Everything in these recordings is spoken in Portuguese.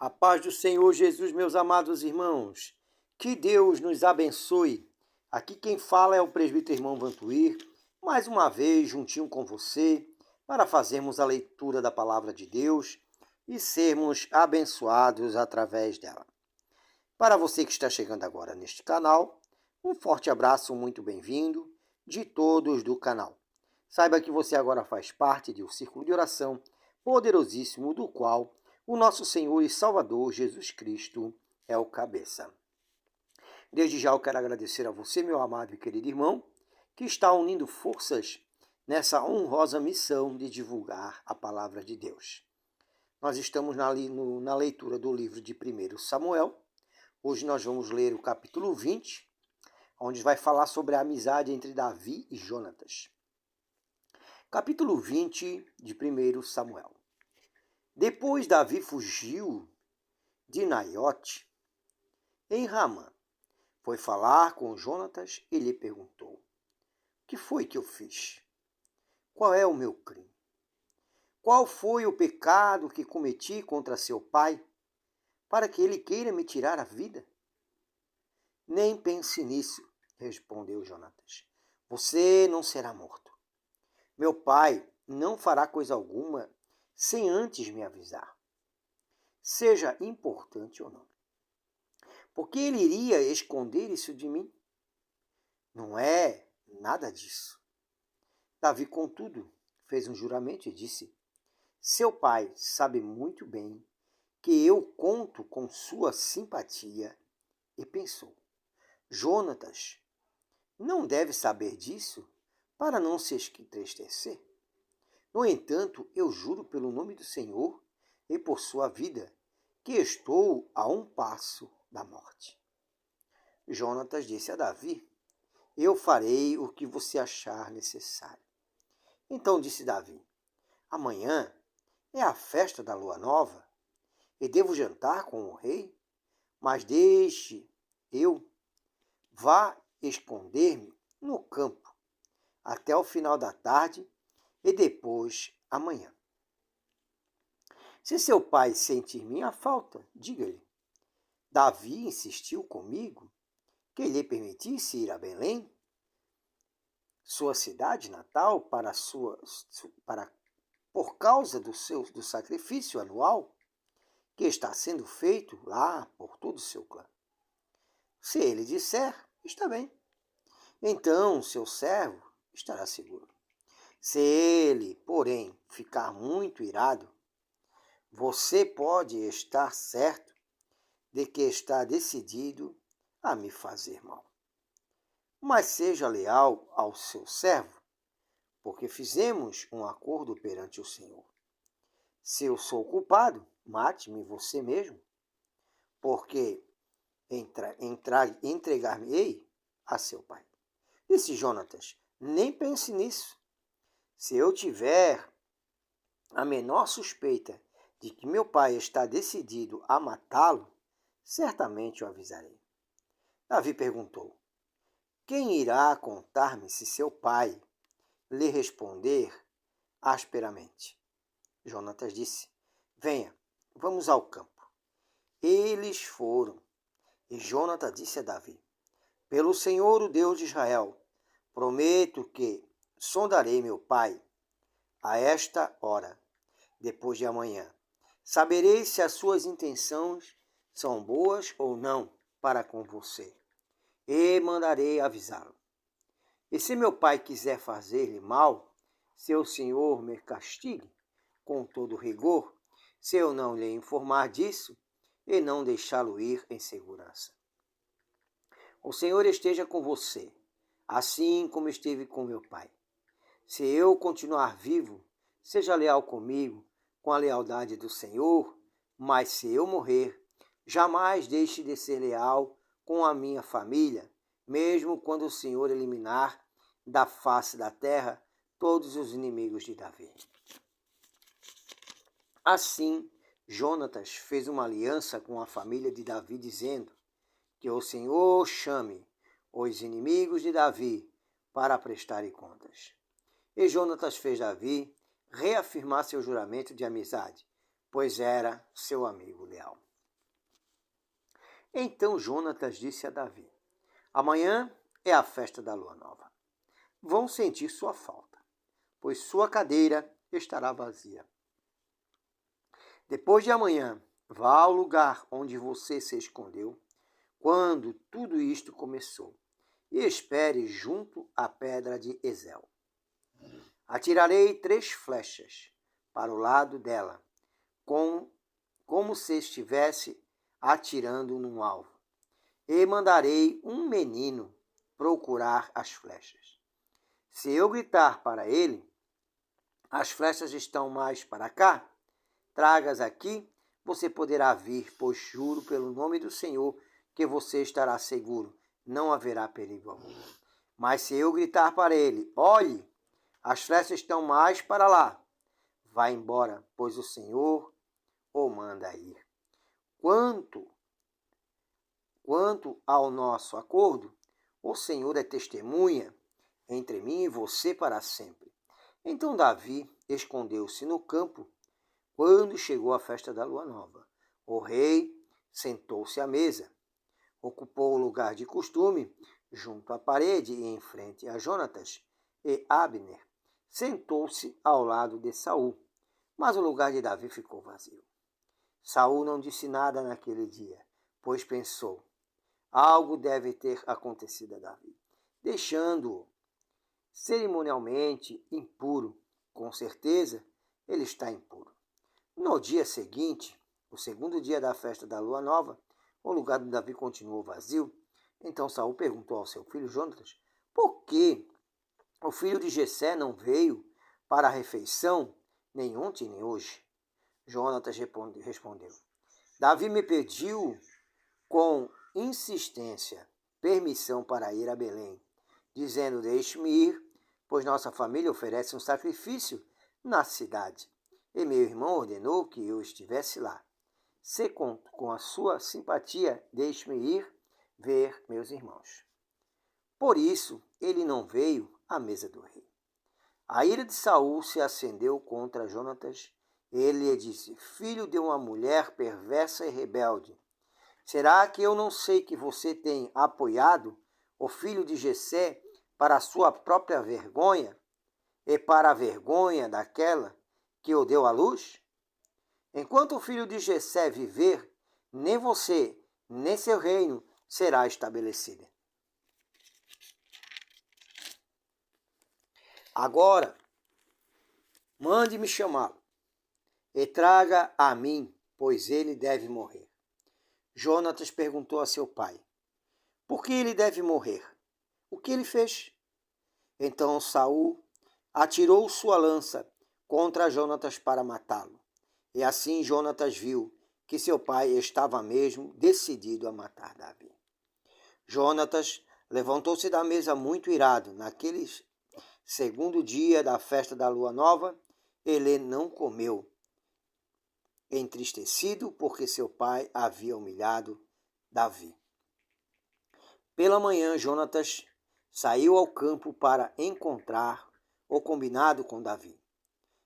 A paz do Senhor Jesus, meus amados irmãos. Que Deus nos abençoe. Aqui quem fala é o presbítero irmão Vantuir, mais uma vez juntinho com você, para fazermos a leitura da palavra de Deus e sermos abençoados através dela. Para você que está chegando agora neste canal, um forte abraço, muito bem-vindo de todos do canal. Saiba que você agora faz parte de um círculo de oração poderosíssimo do qual o nosso Senhor e Salvador Jesus Cristo é o cabeça. Desde já eu quero agradecer a você, meu amado e querido irmão, que está unindo forças nessa honrosa missão de divulgar a palavra de Deus. Nós estamos na leitura do livro de 1 Samuel. Hoje nós vamos ler o capítulo 20, onde vai falar sobre a amizade entre Davi e Jonatas. Capítulo 20 de 1 Samuel. Depois Davi fugiu de Naiote em Ramá. Foi falar com Jonatas e lhe perguntou: O que foi que eu fiz? Qual é o meu crime? Qual foi o pecado que cometi contra seu pai, para que ele queira me tirar a vida? Nem pense nisso, respondeu Jonatas. Você não será morto. Meu pai não fará coisa alguma sem antes me avisar, seja importante ou não. Porque ele iria esconder isso de mim? Não é nada disso. Davi, contudo, fez um juramento e disse: Seu pai sabe muito bem que eu conto com sua simpatia. E pensou: Jonatas não deve saber disso para não se entristecer. No entanto, eu juro pelo nome do Senhor e por sua vida, que estou a um passo da morte. Jonatas disse a Davi: Eu farei o que você achar necessário. Então disse Davi: Amanhã é a festa da lua nova e devo jantar com o rei, mas deixe eu vá esconder-me no campo até o final da tarde e depois amanhã. Se seu pai sentir minha falta, diga-lhe. Davi insistiu comigo que lhe permitisse ir a Belém, sua cidade natal, por causa do sacrifício anual que está sendo feito lá por todo o seu clã. Se ele disser, está bem. Então seu servo estará seguro. Se ele, porém, ficar muito irado, você pode estar certo de que está decidido a me fazer mal. Mas seja leal ao seu servo, porque fizemos um acordo perante o Senhor. Se eu sou culpado, mate-me você mesmo, porque entregar-me-ei a seu pai. Disse Jonatas: Nem pense nisso. Se eu tiver a menor suspeita de que meu pai está decidido a matá-lo, certamente o avisarei. Davi perguntou: Quem irá contar-me se seu pai lhe responder asperamente? Jonatas disse: Venha, vamos ao campo. Eles foram. E Jonatas disse a Davi: Pelo Senhor, o Deus de Israel, prometo que sondarei meu pai a esta hora, depois de amanhã. Saberei se as suas intenções são boas ou não para com você, e mandarei avisá-lo. E se meu pai quiser fazer-lhe mal, seu senhor me castigue com todo rigor, se eu não lhe informar disso e não deixá-lo ir em segurança. O Senhor esteja com você, assim como esteve com meu pai. Se eu continuar vivo, seja leal comigo, com a lealdade do Senhor, mas se eu morrer, jamais deixe de ser leal com a minha família, mesmo quando o Senhor eliminar da face da terra todos os inimigos de Davi. Assim, Jonatas fez uma aliança com a família de Davi, dizendo: Que o Senhor chame os inimigos de Davi para prestarem contas. E Jonatas fez Davi reafirmar seu juramento de amizade, pois era seu amigo leal. Então Jonatas disse a Davi: amanhã é a festa da lua nova. Vão sentir sua falta, pois sua cadeira estará vazia. Depois de amanhã, vá ao lugar onde você se escondeu, quando tudo isto começou, e espere junto à pedra de Ezel. Atirarei 3 flechas para o lado dela, como se estivesse atirando num alvo, e mandarei um menino procurar as flechas. Se eu gritar para ele, as flechas estão mais para cá, tragas aqui, você poderá vir, pois juro pelo nome do Senhor que você estará seguro, não haverá perigo algum. Mas se eu gritar para ele, olhe, as flechas estão mais para lá, vá embora, pois o Senhor o manda ir. Quanto ao nosso acordo, o Senhor é testemunha entre mim e você para sempre. Então Davi escondeu-se no campo quando chegou a festa da lua nova. O rei sentou-se à mesa, ocupou o lugar de costume junto à parede e em frente a Jonatas, e Abner sentou-se ao lado de Saul, mas o lugar de Davi ficou vazio. Saul não disse nada naquele dia, pois pensou: algo deve ter acontecido a Davi, deixando-o cerimonialmente impuro. Com certeza, ele está impuro. No dia seguinte, o segundo dia da festa da lua nova, o lugar de Davi continuou vazio. Então Saul perguntou ao seu filho Jonatas: por que o filho de Jessé não veio para a refeição nem ontem nem hoje? Jonatas respondeu: Davi me pediu com insistência permissão para ir a Belém, dizendo: deixe-me ir, pois nossa família oferece um sacrifício na cidade. E meu irmão ordenou que eu estivesse lá. Se conto com a sua simpatia, deixe-me ir ver meus irmãos. Por isso, ele não veio à mesa do rei. A ira de Saul se acendeu contra Jonatas. Ele lhe disse: filho de uma mulher perversa e rebelde, será que eu não sei que você tem apoiado o filho de Jessé para a sua própria vergonha e para a vergonha daquela que o deu à luz? Enquanto o filho de Jessé viver, nem você, nem seu reino será estabelecido. Agora, mande-me chamá-lo e traga a mim, pois ele deve morrer. Jonatas perguntou a seu pai: por que ele deve morrer? O que ele fez? Então Saul atirou sua lança contra Jonatas para matá-lo. E assim Jonatas viu que seu pai estava mesmo decidido a matar Davi. Jonatas levantou-se da mesa muito irado. Naquele segundo dia da festa da lua nova, ele não comeu, entristecido porque seu pai havia humilhado Davi. Pela manhã, Jonatas saiu ao campo para encontrar o combinado com Davi.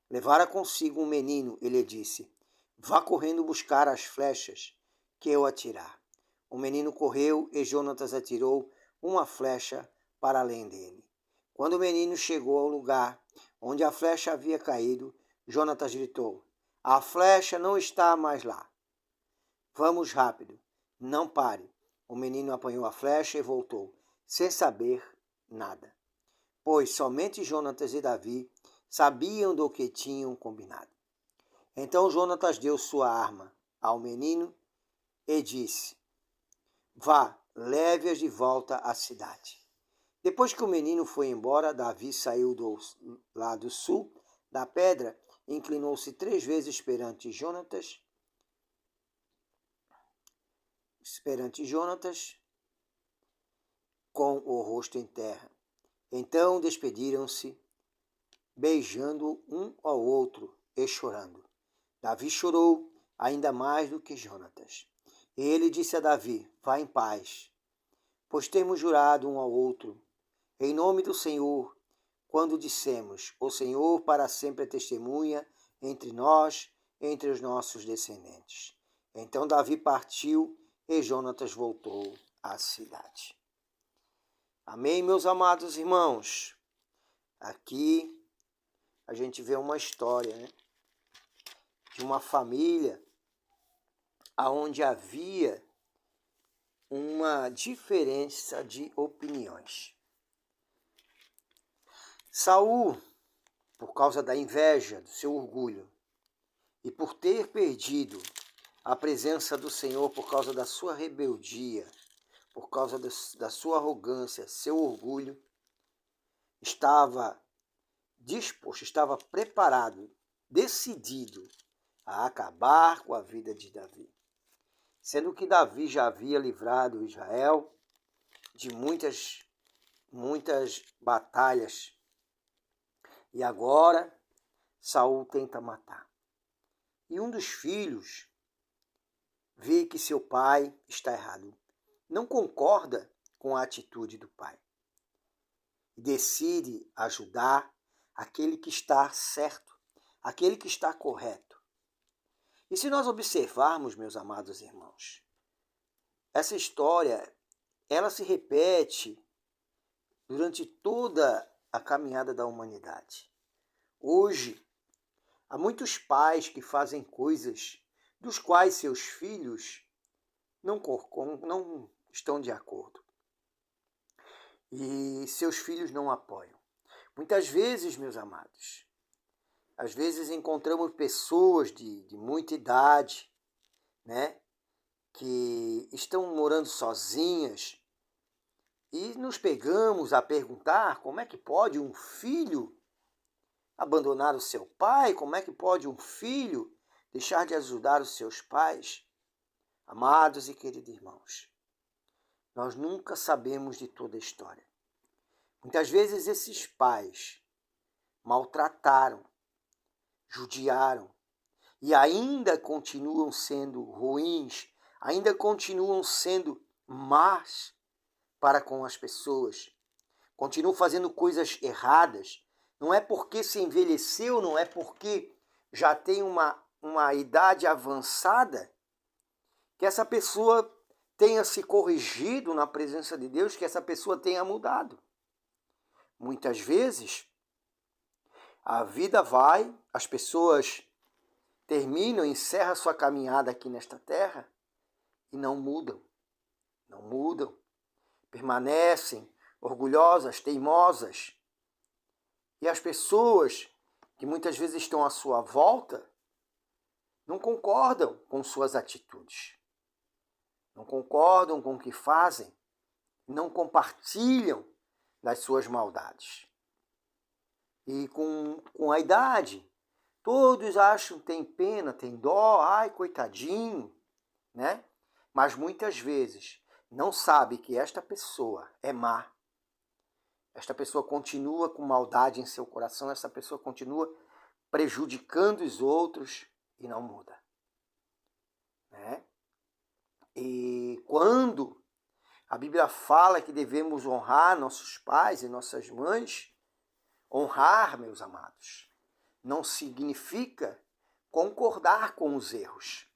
Levara consigo um menino e lhe disse: vá correndo buscar as flechas que eu atirar. O menino correu e Jonatas atirou uma flecha para além dele. Quando o menino chegou ao lugar onde a flecha havia caído, Jonatas gritou: a flecha não está mais lá. Vamos rápido, não pare. O menino apanhou a flecha e voltou, sem saber nada, pois somente Jonatas e Davi sabiam do que tinham combinado. Então Jonatas deu sua arma ao menino e disse: vá, leve-as de volta à cidade. Depois que o menino foi embora, Davi saiu do lado sul da pedra, inclinou-se 3 vezes perante Jonatas, com o rosto em terra. Então despediram-se, beijando um ao outro e chorando. Davi chorou ainda mais do que Jonatas. Ele disse a Davi: vá em paz, pois temos jurado um ao outro, em nome do Senhor, quando dissemos: o Senhor para sempre é testemunha entre nós, entre os nossos descendentes. Então Davi partiu e Jonatas voltou à cidade. Amém, meus amados irmãos? Aqui a gente vê uma história, né, de uma família onde havia uma diferença de opiniões. Saul, por causa da inveja, do seu orgulho, e por ter perdido a presença do Senhor por causa da sua rebeldia, por causa da sua arrogância, seu orgulho, estava disposto, estava preparado, decidido a acabar com a vida de Davi. Sendo que Davi já havia livrado Israel de muitas batalhas. E agora Saul tenta matar. E um dos filhos vê que seu pai está errado. Não concorda com a atitude do pai. E decide ajudar aquele que está certo, aquele que está correto. E se nós observarmos, meus amados irmãos, essa história, ela se repete durante toda a caminhada da humanidade. Hoje, há muitos pais que fazem coisas dos quais seus filhos não estão de acordo. E seus filhos não apoiam. Muitas vezes, meus amados, às vezes encontramos pessoas de muita idade, né, que estão morando sozinhas e nos pegamos a perguntar como é que pode um filho abandonar o seu pai, como é que pode um filho deixar de ajudar os seus pais. Amados e queridos irmãos, nós nunca sabemos de toda a história. Muitas vezes esses pais maltrataram, judiaram e ainda continuam sendo ruins, ainda continuam sendo más para com as pessoas, continuam fazendo coisas erradas. Não é porque se envelheceu, não é porque já tem uma idade avançada que essa pessoa tenha se corrigido na presença de Deus, que essa pessoa tenha mudado. Muitas vezes a vida vai, as pessoas terminam, encerram sua caminhada aqui nesta terra e não mudam, permanecem orgulhosas, teimosas. E as pessoas que muitas vezes estão à sua volta não concordam com suas atitudes, não concordam com o que fazem, não compartilham das suas maldades. E com a idade, todos acham, tem pena, tem dó, ai, coitadinho, né? Mas muitas vezes não sabe que esta pessoa é má. Esta pessoa continua com maldade em seu coração, essa pessoa continua prejudicando os outros e não muda. Né? E quando a Bíblia fala que devemos honrar nossos pais e nossas mães, honrar, meus amados, não significa concordar com os erros.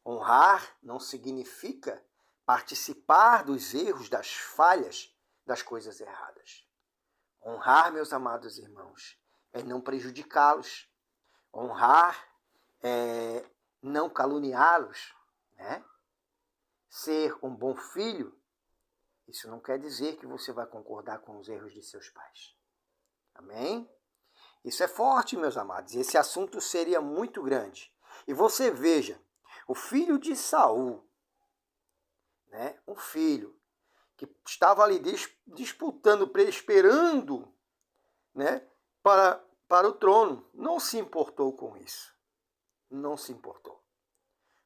Honrar não significa participar dos erros, das falhas, das coisas erradas. Honrar, meus amados irmãos, é não prejudicá-los. Honrar é não caluniá-los, né? Ser um bom filho, isso não quer dizer que você vai concordar com os erros de seus pais. Amém? Isso é forte, meus amados. Esse assunto seria muito grande. E você veja, o filho de Saul, né? Um filho que estava ali disputando, esperando, né, para o trono, não se importou com isso. Não se importou.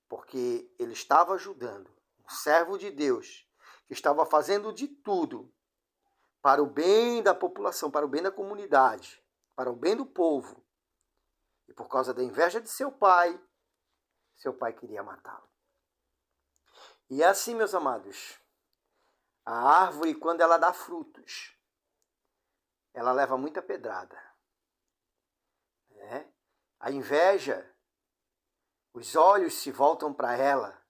Porque ele estava ajudando um servo de Deus que estava fazendo de tudo para o bem da população, para o bem da comunidade, para o bem do povo. E por causa da inveja de seu pai queria matá-lo. E é assim, meus amados, a árvore, quando ela dá frutos, ela leva muita pedrada. Né? A inveja, os olhos se voltam para ela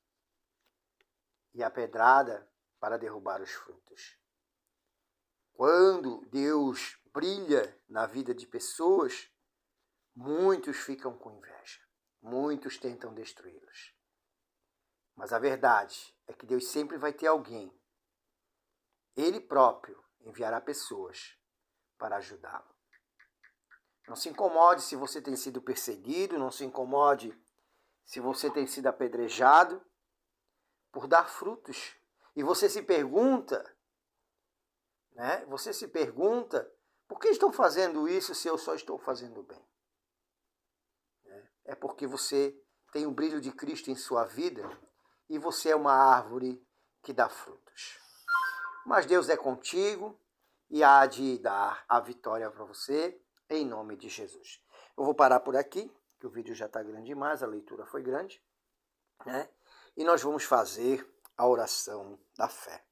e a pedrada para derrubar os frutos. Quando Deus brilha na vida de pessoas, muitos ficam com inveja, muitos tentam destruí-los. Mas a verdade é que Deus sempre vai ter alguém. Ele próprio enviará pessoas para ajudá-lo. Não se incomode se você tem sido perseguido, não se incomode se você tem sido apedrejado por dar frutos. E você se pergunta, por que estão fazendo isso se eu só estou fazendo bem? É porque você tem o brilho de Cristo em sua vida e você é uma árvore que dá frutos. Mas Deus é contigo e há de dar a vitória para você, em nome de Jesus. Eu vou parar por aqui, que o vídeo já está grande demais, a leitura foi grande, né? E nós vamos fazer a oração da fé.